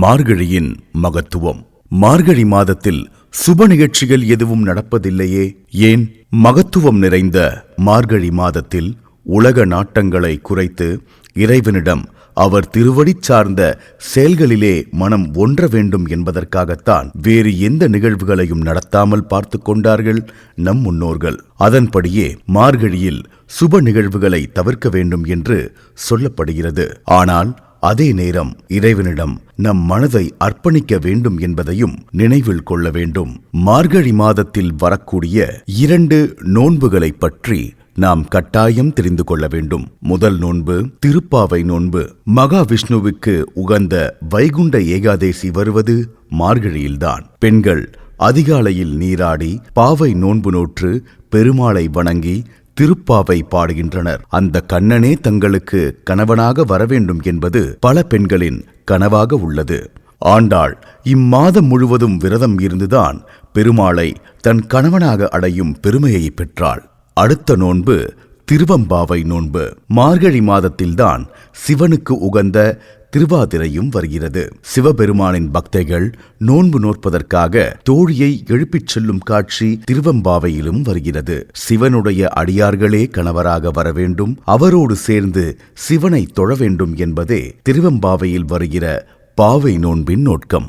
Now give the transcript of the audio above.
மார்கழியின் மகத்துவம். மார்கழி மாதத்தில் சுப நிகழ்ச்சிகள் எதுவும் நடப்பதில்லையே ஏன்? மகத்துவம் நிறைந்த மார்கழி மாதத்தில் உலக நாட்டங்களை குறைத்து இறைவனிடம் அவர் திருவடி சார்ந்த செயல்களிலே மனம் ஒன்ற வேண்டும் என்பதற்காகத்தான் வேறு எந்த நிகழ்வுகளையும் நடத்தாமல் பார்த்து கொண்டார்கள் நம் முன்னோர்கள். அதன்படியே மார்கழியில் சுப நிகழ்வுகளை தவிர்க்க வேண்டும் என்று சொல்லப்படுகிறது. ஆனால் அதே நேரம் இறைவனிடம் நம் மனதை அர்ப்பணிக்க வேண்டும் என்பதையும் நினைவில் கொள்ள வேண்டும். மார்கழி மாதத்தில் வரக்கூடிய 2 நோன்புகளை பற்றி நாம் கட்டாயம் தெரிந்து கொள்ள வேண்டும். முதல் நோன்பு திருப்பாவை நோன்பு. மகாவிஷ்ணுவுக்கு உகந்த வைகுண்ட ஏகாதேசி வருவது மார்கழியில்தான். பெண்கள் அதிகாலையில் நீராடி பாவை நோன்பு நோற்று பெருமாளை வணங்கி திருப்பாவை பாடுகின்றனர். அந்த கண்ணனே தங்களுக்கு கணவனாக வரவேண்டும் என்பது பல பெண்களின் கனவாக உள்ளது. ஆண்டாள் இம்மாதம் முழுவதும் விரதம் இருந்துதான் பெருமாளை தன் கணவனாக அடையும் பெருமையை பெற்றாள். அடுத்த நோன்பு திருவம்பாவை நோன்பு. மார்கழி மாதத்தில்தான் சிவனுக்கு உகந்த திருவாதிரையும் வருகிறது. சிவபெருமானின் பக்தைகள் நோன்பு நோற்பதற்காக தோழியை எழுப்பிச் செல்லும் காட்சி திருவம்பாவையிலும் வருகிறது. சிவனுடைய அடியார்களே கணவராக வர வேண்டும், அவரோடு சேர்ந்து சிவனை தொழ வேண்டும் என்பதே திருவம்பாவையில் வருகிற பாவை நோன்பின் நோக்கம்.